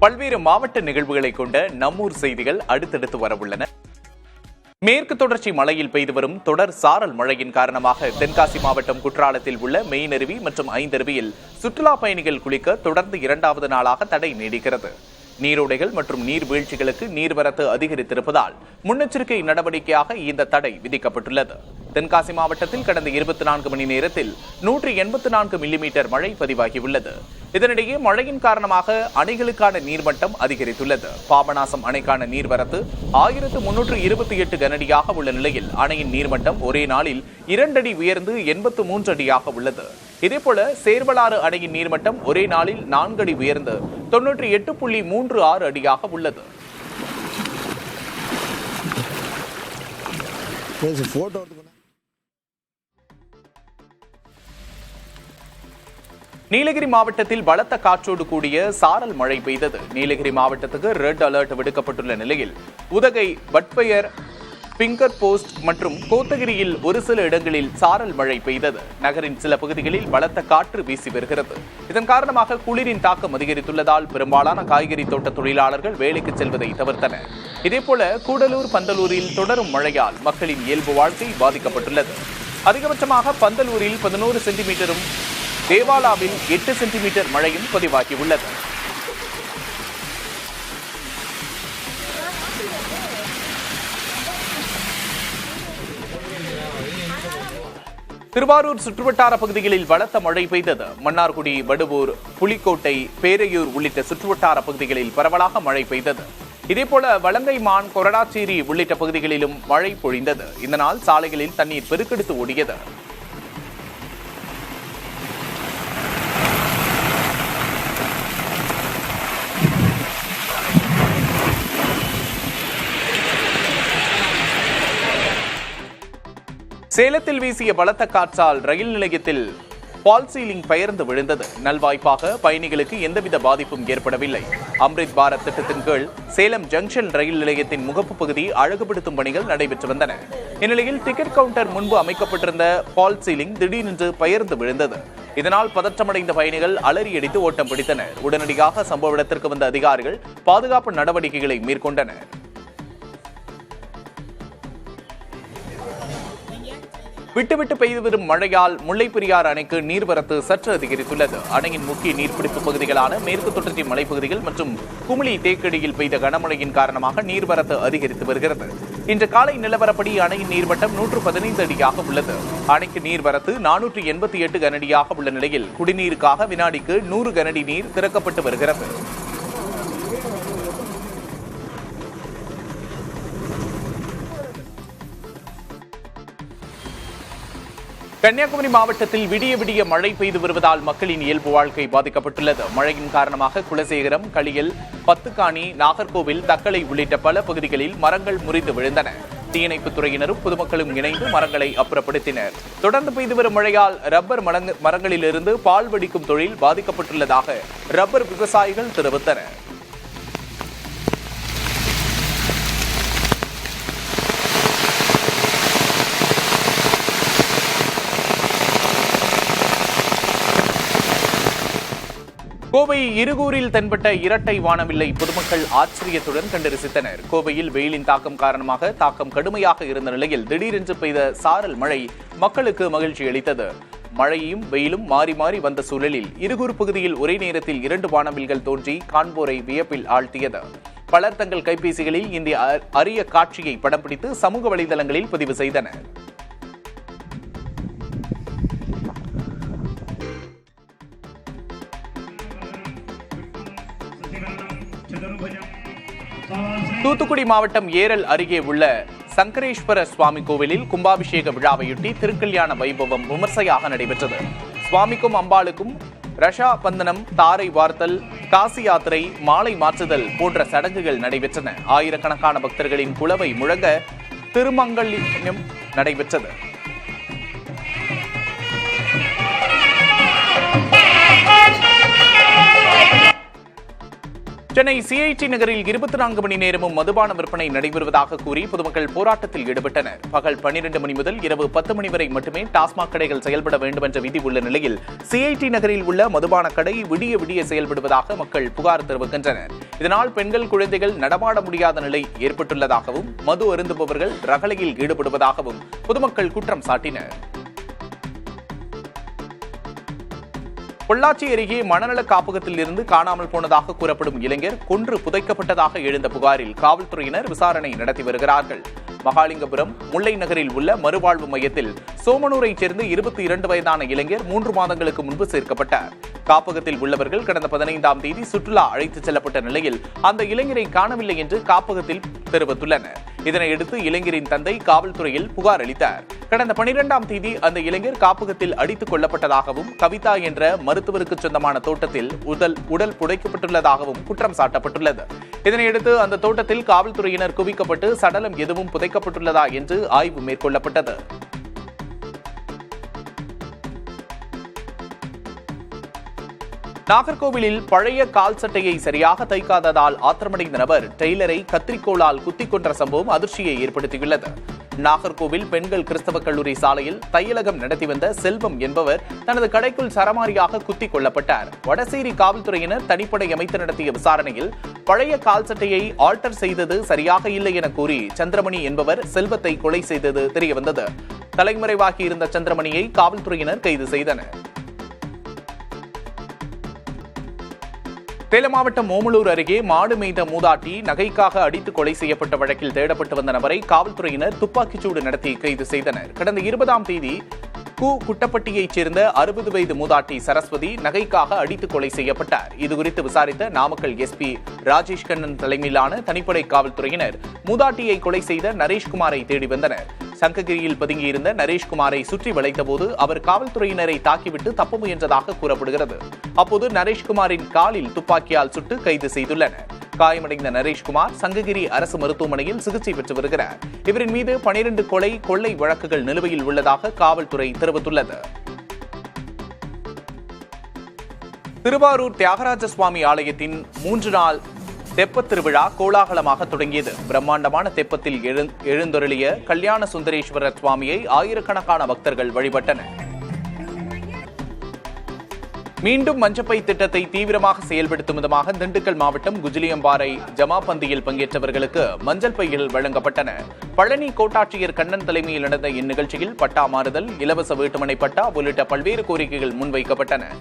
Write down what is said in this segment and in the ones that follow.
பல்வேறு மாவட்ட நிகழ்வுகளை கொண்ட நம்மூர் செய்திகள் அடுத்தடுத்து வரவுள்ளன. மேற்கு தொடர்ச்சி மலையில் பெய்து வரும் தொடர் சாரல் மழையின் காரணமாக தென்காசி மாவட்டம் குற்றாலத்தில் உள்ள மெயினருவி மற்றும் ஐந்தருவியில் சுற்றுலா பயணிகள் குளிக்க தொடர்ந்து 2வது நாளாக தடை நீடிக்கிறது. நீரோடைகள் மற்றும் நீர்வீழ்ச்சிகளுக்கு நீர்வரத்து அதிகரித்திருப்பதால் முன்னெச்சரிக்கை நடவடிக்கையாக இந்த தடை விதிக்கப்பட்டுள்ளது. தென்காசி மாவட்டத்தில் கடந்த 24 மணி நேரத்தில் 184 மில்லிமீட்டர் மழை பதிவாகியுள்ளது. இதனிடையே மழையின் காரணமாக அணைகளுக்கான நீர்மட்டம் அதிகரித்துள்ளது. பாபநாசம் அணைக்கான நீர்வரத்து 1328 கனஅடியாக உள்ள நிலையில் அணையின் நீர்மட்டம் ஒரே நாளில் 2 அடி உயர்ந்து 83 அடியாக உள்ளது. இதேபோல சேர்வலாறு அணையின் நீர்மட்டம் ஒரே நாளில் 4 அடி உயர்ந்து 98.36 அடியாக உள்ளது. நீலகிரி மாவட்டத்தில் பலத்த காற்றோடு கூடிய சாரல் மழை பெய்தது. நீலகிரி மாவட்டத்துக்கு ரெட் அலர்ட் விடுக்கப்பட்டுள்ள நிலையில் உதகை, பட்பயர், பிங்கர் போஸ்ட் மற்றும் கோத்தகிரியில் ஒரு சில இடங்களில் சாரல் மழை பெய்தது. நகரின் சில பகுதிகளில் பலத்த காற்று வீசி வருகிறது. இதன் காரணமாக குளிரின் தாக்கம் அதிகரித்துள்ளதால் பெரும்பாலான காய்கறி தோட்ட தொழிலாளர்கள் வேலைக்கு செல்வதை தவிர்த்தனர். இதேபோல கூடலூர், பந்தலூரில் தொடரும் மழையால் மக்களின் இயல்பு வாழ்க்கை பாதிக்கப்பட்டுள்ளது. அதிகபட்சமாக பந்தலூரில் 11 சென்டிமீட்டரும், தேவாலாவில் 8 சென்டிமீட்டர் மழையும் பதிவாகியுள்ளது. திருவாரூர் சுற்றுவட்டார பகுதிகளில் பலத்த மழை பெய்தது. மன்னார்குடி, வடுவூர், புலிக்கோட்டை, பேரையூர் உள்ளிட்ட சுற்றுவட்டார பகுதிகளில் பரவலாக மழை பெய்தது. இதேபோல வலங்கைமான், கொரடாச்சேரி உள்ளிட்ட பகுதிகளிலும் மழை பொழிந்தது. இதனால் சாலைகளில் தண்ணீர் பெருக்கெடுத்து ஓடியது. சேலத்தில் வீசிய பலத்த காற்றால் ரயில் நிலையத்தில் பால் சீலிங் பெயர்ந்து விழுந்தது. நல்வாய்ப்பாக பயணிகளுக்கு எந்தவித பாதிப்பும் ஏற்படவில்லை. அம்ரித் பாரத் திட்டத்தின் கீழ் சேலம் ஜங்ஷன் ரயில் நிலையத்தின் முகப்பு பகுதி அழகுபடுத்தும் பணிகள் நடைபெற்று வந்தன. இந்நிலையில் டிக்கெட் கவுண்டர் முன்பு அமைக்கப்பட்டிருந்த பால் சீலிங் திடீரென்று பெயர்ந்து விழுந்தது. இதனால் பதற்றமடைந்த பயணிகள் அலறியடித்து ஓட்டம் பிடித்தனர். உடனடியாக சம்பவ இடத்திற்கு வந்த அதிகாரிகள் பாதுகாப்பு நடவடிக்கைகளை மேற்கொண்டனர். விட்டுவிட்டு பெய்து வரும் மழையால் முல்லைப்பெரியாறு அணைக்கு நீர்வரத்து சற்று அதிகரித்துள்ளது. அணையின் முக்கிய நீர்பிடிப்பு பகுதிகளான மேற்கு தொடர்ச்சி மலைப்பகுதிகள் மற்றும் குமுளி தேக்கடியில் பெய்த கனமழையின் காரணமாக நீர்வரத்து அதிகரித்து வருகிறது. இன்று காலை நிலவரப்படி அணையின் நீர்மட்டம் 115 அடியாக உள்ளது. அணைக்கு நீர்வரத்து 488 கனஅடியாக உள்ள நிலையில் குடிநீருக்காக வினாடிக்கு 100 கனஅடி நீர் திறக்கப்பட்டு வருகிறது. கன்னியாகுமரி மாவட்டத்தில் விடிய விடிய மழை பெய்து வருவதால் மக்களின் இயல்பு வாழ்க்கை பாதிக்கப்பட்டுள்ளது. மழையின் காரணமாக குலசேகரம், களியல், பத்துக்காணி, நாகர்கோவில், தக்கலை உள்ளிட்ட பல பகுதிகளில் மரங்கள் முறிந்து விழுந்தன. தீயணைப்புத் துறையினரும் பொதுமக்களும் இணைந்து மரங்களை அப்புறப்படுத்தினர். தொடர்ந்து பெய்து வரும் மழையால் ரப்பர் மரங்களிலிருந்து பால் வடிக்கும் தொழில் பாதிக்கப்பட்டுள்ளதாக ரப்பர் விவசாயிகள் தெரிவித்தனர். கோவை இருகூரில் தென்பட்ட இரட்டை வானவில்லை பொதுமக்கள் ஆச்சரியத்துடன் கண்டு ரசித்தனர். கோவையில் வெயிலின் தாக்கம் காரணமாக தாக்கம் கடுமையாக இருந்த நிலையில் திடீரென்று பெய்த சாரல் மழை மக்களுக்கு மகிழ்ச்சி அளித்தது. மழையும் வெயிலும் மாறி மாறி வந்த சூழலில் இருகூர் பகுதியில் ஒரே நேரத்தில் 2 வானவில்கள் தோன்றி காண்போரை வியப்பில் ஆழ்த்தியது. பலர் தங்கள் கைபேசிகளில் இந்த அரிய காட்சியை படம் பிடித்து சமூக வலைதளங்களில் பதிவு செய்தனர். தூத்துக்குடி மாவட்டம் ஏரல் அருகே உள்ள சங்கரேஸ்வர சுவாமி கோவிலில் கும்பாபிஷேக விழாவையொட்டி திருக்கல்யாண வைபவம் விமர்சையாக நடைபெற்றது. சுவாமிக்கும் அம்பாளுக்கும் ரஷா பந்தனம், தாரை வார்த்தல், காசி யாத்திரை, மாலை மாற்றுதல் போன்ற சடங்குகள் நடைபெற்றன. ஆயிரக்கணக்கான பக்தர்களின் குலவை முழங்க திருமங்கல்யம் நடைபெற்றது. சென்னை சிஐடி நகரில் 24 மணி நேரமும் மதுபான விற்பனை நடைபெறுவதாக கூறி பொதுமக்கள் போராட்டத்தில் ஈடுபட்டனர். பகல் 12 மணி முதல் இரவு 10 மணி வரை மட்டுமே டாஸ்மாக் கடைகள் செயல்பட வேண்டும் என்ற விதி உள்ள நிலையில் சிஐடி நகரில் உள்ள மதுபான கடை விடிய விடிய செயல்படுவதாக மக்கள் புகார் தெரிவிக்கின்றனர். இதனால் பெண்கள், குழந்தைகள் நடமாட முடியாத நிலை ஏற்பட்டுள்ளதாகவும் மது அருந்துபவர்கள் ரகளையில் ஈடுபடுவதாகவும் பொதுமக்கள் குற்றம் சாட்டினர். பொள்ளாச்சி அருகே மனநல காப்பகத்தில் இருந்து காணாமல் போனதாக கூறப்படும் இளைஞர் கொன்று புதைக்கப்பட்டதாக எழுந்த புகாரில் காவல்துறையினர் விசாரணை நடத்தி வருகிறார்கள். மகாலிங்கபுரம் முல்லை நகரில் உள்ள மறுவாழ்வு மையத்தில் சோமனூரைச் சேர்ந்த 22 வயதான இளைஞர் 3 மாதங்களுக்கு முன்பு சேர்க்கப்பட்டார். காப்பகத்தில் உள்ளவர்கள் கடந்த 15ஆம் தேதி சுற்றுலா அழைத்துச் செல்லப்பட்ட நிலையில் அந்த இளைஞரை காணவில்லை என்று காப்பகத்தில் தெரிவித்துள்ளனர். இதனையடுத்து இளைஞரின் தந்தை காவல்துறையில் புகார் அளித்தார். கடந்த 12ஆம் தேதி அந்த இளைஞர் காப்பகத்தில் அடித்துக் கொல்லப்பட்டதாகவும் கவிதா என்ற மருத்துவருக்கு சொந்தமான தோட்டத்தில் உடல் புதைக்கப்பட்டுள்ளதாகவும் குற்றம் சாட்டப்பட்டுள்ளது. இதனையடுத்து அந்த தோட்டத்தில் காவல்துறையினர் குவிக்கப்பட்டு சடலம் எதுவும் புதைக்கப்பட்டுள்ளதா என்று ஆய்வு மேற்கொள்ளப்பட்டது. நாகர்கோவிலில் பழைய கால் சட்டையை சரியாக தைக்காததால் ஆத்திரமடைந்த நபர் டெய்லரை கத்திரிக்கோளால் குத்திக் கொன்ற சம்பவம் அதிர்ச்சியை ஏற்படுத்தியுள்ளது. நாகர்கோவில் பெண்கள் கிறிஸ்தவ கல்லூரி சாலையில் தையலகம் நடத்தி வந்த செல்வம் என்பவர் தனது கடைக்குள் சரமாரியாக குத்திக் கொல்லப்பட்டார். வடசேரி காவல்துறையினர் தனிப்படை அமைத்து நடத்திய விசாரணையில் பழைய கால் சட்டையை ஆல்டர் செய்தது சரியாக இல்லை என கூறி சந்திரமணி என்பவர் செல்வத்தை கொலை செய்தது தெரியவந்தது. தலைமறைவாகி இருந்த சந்திரமணியை காவல்துறையினர் கைது செய்தனர். சேலம் மாவட்டம் ஓமலூர் அருகே மாடு மேய்ந்த மூதாட்டி நகைக்காக அடித்து கொலை செய்யப்பட்ட வழக்கில் தேடப்பட்டு வந்த நபரை காவல்துறையினர் துப்பாக்கிச்சூடு நடத்தி கைது செய்தனர். கடந்த 20ஆம் தேதி குட்டப்பட்டியைச் சேர்ந்த 60 வயது மூதாட்டி சரஸ்வதி நகைக்காக அடித்து கொலை செய்யப்பட்டார். இதுகுறித்து விசாரித்த நாமக்கல் எஸ்பி ராஜேஷ் கண்ணன் தலைமையிலான தனிப்படை காவல்துறையினர் மூதாட்டியை கொலை செய்த நரேஷ்குமாரை தேடி வந்தனர். சங்ககிரியில் பதுங்கியிருந்த நரேஷ்குமாரை சுற்றி வளைத்தபோது அவர் காவல்துறையினரை தாக்கிவிட்டு தப்ப முயன்றதாக கூறப்படுகிறது. அப்போது நரேஷ்குமாரின் காலில் துப்பாக்கியால் சுட்டு கைது செய்துள்ளனர். காயமடைந்த நரேஷ்குமார் சங்ககிரி அரசு மருத்துவமனையில் சிகிச்சை பெற்று வருகிறார். இவரின் மீது 12 கொள்ளை வழக்குகள் நிலுவையில் உள்ளதாக காவல்துறை தெரிவித்துள்ளது. திருவாரூர் தியாகராஜ சுவாமி ஆலயத்தின் 3 நாள் தெப்பத் திருவிழா கோலாகலமாக தொடங்கியது. பிரம்மாண்டமான தெப்பத்தில் எழுந்தருளிய கல்யாண சுந்தரேஸ்வரர் சுவாமியை ஆயிரக்கணக்கான பக்தர்கள் வழிபட்டனர். மீண்டும் மஞ்சப்பை திட்டத்தை தீவிரமாக செயல்படுத்தும் விதமாக திண்டுக்கல் மாவட்டம் குஜிலியம்பாறை ஜமாபந்தியில் பங்கேற்றவர்களுக்கு மஞ்சள் பைகள் வழங்கப்பட்டன. பழனி கோட்டாட்சியர் கண்ணன் தலைமையில் நடந்த இந்நிகழ்ச்சியில் பட்டா மாறுதல், இலவச வீட்டுமனை பட்டா உள்ளிட்ட பல்வேறு கோரிக்கைகள் முன்வைக்கப்பட்டன.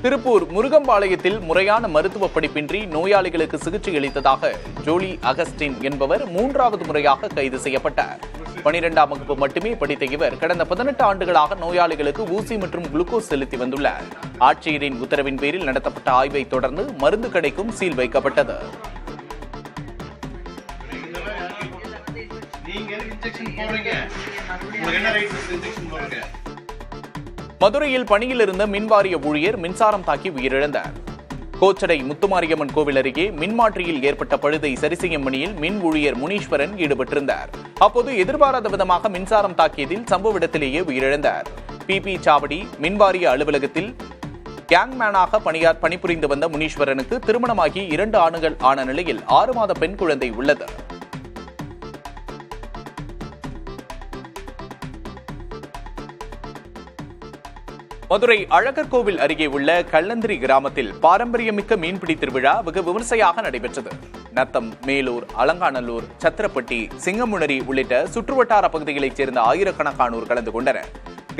திருப்பூர் முருகம்பாளையத்தில் முறையான மருத்துவ படிப்பின்றி நோயாளிகளுக்கு சிகிச்சை அளித்ததாக ஜோலி அகஸ்டின் என்பவர் 3வது முறையாக கைது செய்யப்பட்டார். 12ஆம் வகுப்பு மட்டுமே படித்த இவர் கடந்த 18 ஆண்டுகளாக நோயாளிகளுக்கு ஊசி மற்றும் குளுக்கோஸ் செலுத்தி வந்துள்ளார். ஆட்சியரின் உத்தரவின் பேரில் நடத்தப்பட்ட ஆய்வை தொடர்ந்து மருந்து கடைக்கும் சீல் வைக்கப்பட்டது. மதுரையில் பணியில் இருந்த மின்வாரிய ஊழியர் மின்சாரம் தாக்கி உயிரிழந்தார். கோச்சடை முத்துமாரியம்மன் கோவில் அருகே மின்மாற்றியில் ஏற்பட்ட பழுதை சரிசெய்யும் பணியில் மின் ஊழியர் முனீஸ்வரன் ஈடுபட்டிருந்தார். அப்போது எதிர்பாராத விதமாக மின்சாரம் தாக்கியதில் சம்பவ இடத்திலேயே உயிரிழந்தார். பிபி சாவடி மின்வாரிய அலுவலகத்தில் கேங்மேனாக பணிபுரிந்து வந்த முனீஸ்வரனுக்கு திருமணமாகி 2 ஆண்டுகள் ஆன நிலையில் 6 மாத பெண் குழந்தை உள்ளது. மதுரை அழகர் கோவில் அருகே உள்ள கள்ளந்திரி கிராமத்தில் பாரம்பரியமிக்க மீன்பிடி திருவிழா வெகு விமர்சையாக நடைபெற்றது. நத்தம், மேலூர், அலங்காநல்லூர், சத்திரப்பட்டி, சிங்கமுனரி உள்ளிட்ட சுற்றுவட்டார பகுதிகளைச் சேர்ந்த ஆயிரக்கணக்கானோர் கலந்து கொண்டனர்.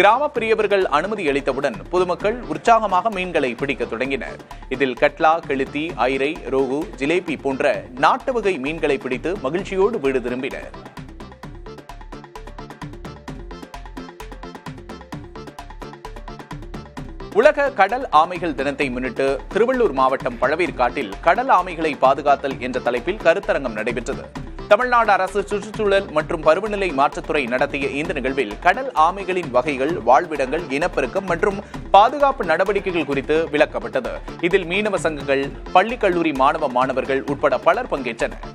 கிராம பெரியவர்கள் அனுமதி அளித்தவுடன் பொதுமக்கள் உற்சாகமாக மீன்களை பிடிக்க தொடங்கினர். இதில் கட்லா, கெளுத்தி, ஐரை, ரோகு, ஜிலேபி போன்ற நாட்டு வகை மீன்களை பிடித்து மகிழ்ச்சியோடு வீடு திரும்பினர். உலக கடல் ஆமைகள் தினத்தை முன்னிட்டு திருவள்ளூர் மாவட்டம் பழவேற்காட்டில் கடல் ஆமைகளை பாதுகாத்தல் என்ற தலைப்பில் கருத்தரங்கம் நடைபெற்றது. தமிழ்நாடு அரசு சுற்றுச்சூழல் மற்றும் பருவநிலை மாற்றத்துறை நடத்திய இந்த நிகழ்வில் கடல் ஆமைகளின் வகைகள், வாழ்விடங்கள், இனப்பெருக்கம் மற்றும் பாதுகாப்பு நடவடிக்கைகள் குறித்து விளக்கப்பட்டது. இதில் மீனவ சங்கங்கள், பள்ளி கல்லூரி மாணவர்கள் உட்பட பலர் பங்கேற்றனர்.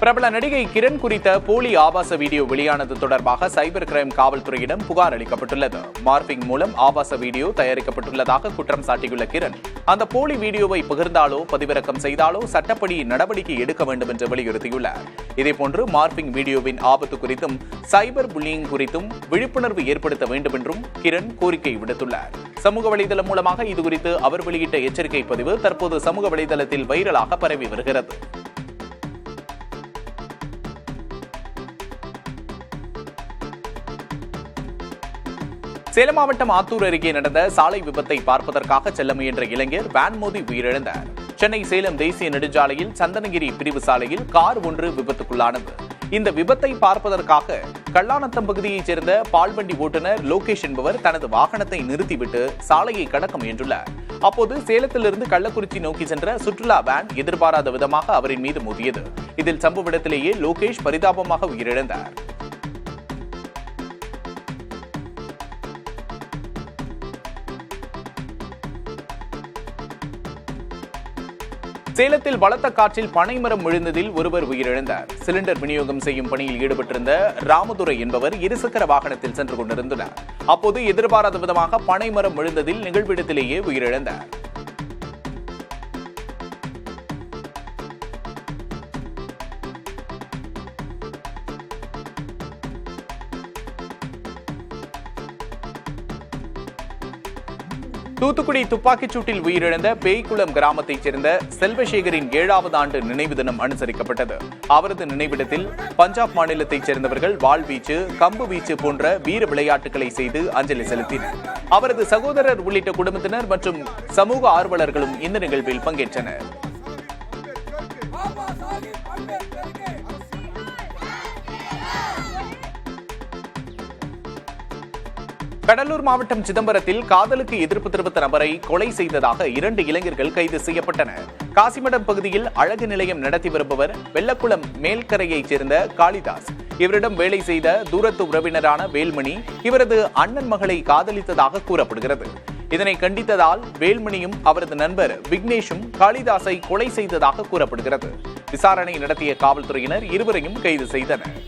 பிரபல நடிகை கிரண் குறித்த போலி ஆபாச வீடியோ வெளியானது தொடர்பாக சைபர் கிரைம் காவல்துறையிடம் புகார் அளிக்கப்பட்டுள்ளது. மார்பிங் மூலம் ஆபாச வீடியோ தயாரிக்கப்பட்டுள்ளதாக குற்றம் சாட்டியுள்ள கிரண், அந்த போலி வீடியோவை பகிர்ந்தாலோ பதிவிறக்கம் செய்தாலோ சட்டப்படி நடவடிக்கை எடுக்க வேண்டும் என்று வலியுறுத்தியுள்ளார். இதேபோன்று மார்பிங் வீடியோவின் ஆபத்து குறித்தும் சைபர் புல்லிங் குறித்தும் விழிப்புணர்வு ஏற்படுத்த வேண்டும் என்றும் கிரண் கோரிக்கை விடுத்துள்ளார். சமூக வலைதளம் மூலமாக இதுகுறித்து அவர் வெளியிட்ட எச்சரிக்கை பதிவு தற்போது சமூக வலைதளத்தில் வைரலாக பரவி வருகிறது. சேலம் மாவட்டம் ஆத்தூர் அருகே நடந்த சாலை விபத்தை பார்ப்பதற்காக செல்ல முயன்ற இளைஞர் வேன் மோதி உயிரிழந்தார். சென்னை சேலம் தேசிய நெடுஞ்சாலையில் சந்தனகிரி பிரிவு சாலையில் கார் ஒன்று விபத்துக்குள்ளானது. இந்த விபத்தை பார்ப்பதற்காக கல்லாநத்தம் பகுதியைச் சேர்ந்த பால்வண்டி ஓட்டுநர் லோகேஷ் என்பவர் தனது வாகனத்தை நிறுத்திவிட்டு சாலையை கடக்க முயன்றுள்ளார். அப்போது சேலத்திலிருந்து கள்ளக்குறிச்சி நோக்கி சென்ற சுற்றுலா வேன் எதிர்பாராத விதமாக அவரின் மீது மோதியது. இதில் சம்பவ இடத்திலேயே லோகேஷ் பரிதாபமாக உயிரிழந்தார். சேலத்தில் பலத்த காற்றில் பனைமரம் விழுந்ததில் ஒருவர் உயிரிழந்தார். சிலிண்டர் விநியோகம் செய்யும் பணியில் ஈடுபட்டிருந்த ராமதுரை என்பவர் இருசக்கர வாகனத்தில் சென்று கொண்டிருந்தார். அப்போது எதிர்பாராத விதமாக பனைமரம் விழுந்ததில் நிகழ்விடத்திலேயே உயிரிழந்தார். தூத்துக்குடி துப்பாக்கிச் சூட்டில் உயிரிழந்த பேய்குளம் கிராமத்தைச் சேர்ந்த செல்வசேகரின் 7வது ஆண்டு நினைவு தினம் அனுசரிக்கப்பட்டது. அவரது நினைவிடத்தில் பஞ்சாப் மாநிலத்தைச் சேர்ந்தவர்கள் வாள்வீச்சு, கம்பு வீச்சு போன்ற வீர விளையாட்டுகளை செய்து அஞ்சலி செலுத்தினர். அவரது சகோதரர் உள்ளிட்ட குடும்பத்தினர் மற்றும் சமூக ஆர்வலர்களும் இந்த நிகழ்வில் பங்கேற்றனர். கடலூர் மாவட்டம் சிதம்பரத்தில் காதலுக்கு எதிர்ப்பு தெரிவித்த நபரை கொலை செய்ததாக 2 இளைஞர்கள் கைது செய்யப்பட்டனர். காசிமடம் பகுதியில் அழகு நிலையம் நடத்தி வருபவர் வெள்ளக்குளம் மேல்கரையைச் சேர்ந்த காளிதாஸ். இவரிடம் வேலை செய்த தூரத்து உறவினரான வேல்மணி இவரது அண்ணன் மகளை காதலித்ததாக கூறப்படுகிறது. இதனை கண்டித்ததால் வேல்மணியும் அவரது நண்பர் விக்னேஷும் காளிதாஸை கொலை செய்ததாக கூறப்படுகிறது. விசாரணை நடத்திய காவல்துறையினர் இருவரையும் கைது செய்தனர்.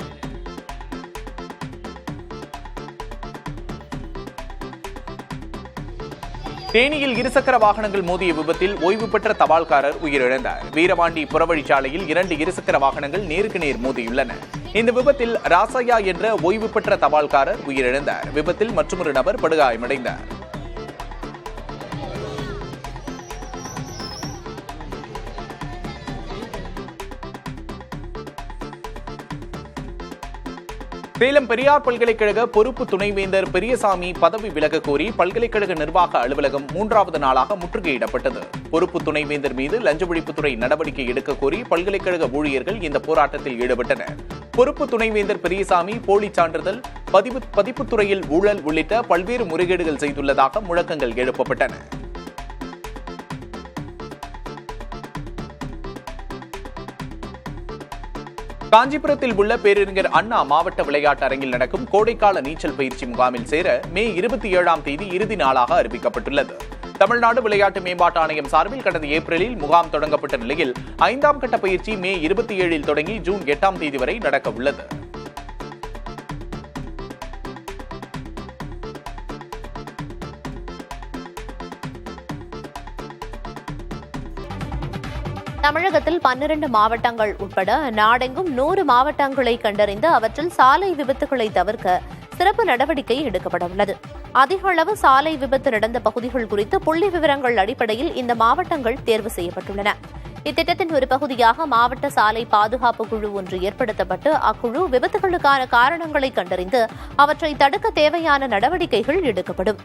தேனியில் இருசக்கர வாகனங்கள் மோதிய விபத்தில் ஓய்வு பெற்ற தபால்காரர் உயிரிழந்தார். வீரபாண்டி புறவழிச்சாலையில் 2 இருசக்கர வாகனங்கள் நேருக்கு நேர் மோதியுள்ளன. இந்த விபத்தில் ராசையா என்ற ஓய்வு பெற்ற தபால்காரர் உயிரிழந்தார். விபத்தில் மற்றொரு நபர் படுகாயமடைந்தார். சேலம் பெரியார் பல்கலைக்கழக பொறுப்பு துணைவேந்தர் பெரியசாமி பதவி விலக கோரி பல்கலைக்கழக நிர்வாக அலுவலகம் 3வது நாளாக முற்றுகையிடப்பட்டது. பொறுப்பு துணைவேந்தர் மீது லஞ்ச ஒழிப்புத்துறை நடவடிக்கை எடுக்க கோரி பல்கலைக்கழக ஊழியர்கள் இந்த போராட்டத்தில் ஈடுபட்டனர். பொறுப்பு துணைவேந்தர் பெரியசாமி போலி சான்றிதழ், பதிப்புத்துறையில் ஊழல் உள்ளிட்ட பல்வேறு முறைகேடுகள் செய்துள்ளதாக முழக்கங்கள் எழுப்பப்பட்டன. காஞ்சிபுரத்தில் உள்ள பேரறிஞர் அண்ணா மாவட்ட விளையாட்டு அரங்கில் நடக்கும் கோடைக்கால நீச்சல் பயிற்சி முகாமில் சேர மே 27ஆம் தேதி இறுதி நாளாக அறிவிக்கப்பட்டுள்ளது. தமிழ்நாடு விளையாட்டு மேம்பாட்டு ஆணையம் சார்பில் கடந்த ஏப்ரலில் முகாம் தொடங்கப்பட்ட நிலையில் 5ஆம் கட்ட பயிற்சி மே 27இல் தொடங்கி ஜூன் 8ஆம் தேதி வரை நடக்க உள்ளது. தமிழகத்தில் 12 மாவட்டங்கள் உட்பட நாடெங்கும் 100 மாவட்டங்களை கண்டறிந்து அவற்றில் சாலை விபத்துகளை தவிர்க்க சிறப்பு நடவடிக்கை எடுக்கப்பட உள்ளது. அதிக அளவு சாலை விபத்து நடந்த பகுதிகள் குறித்து புள்ளி விவரங்கள் அடிப்படையில் இந்த மாவட்டங்கள் தேர்வு செய்யப்பட்டுள்ளன. இத்திட்டத்தின் ஒரு பகுதியாக மாவட்ட சாலை பாதுகாப்பு குழு ஒன்று ஏற்படுத்தப்பட்டு அக்குழு விபத்துகளுக்கான காரணங்களை கண்டறிந்து அவற்றை தடுக்க தேவையான நடவடிக்கைகள் எடுக்கப்படும்.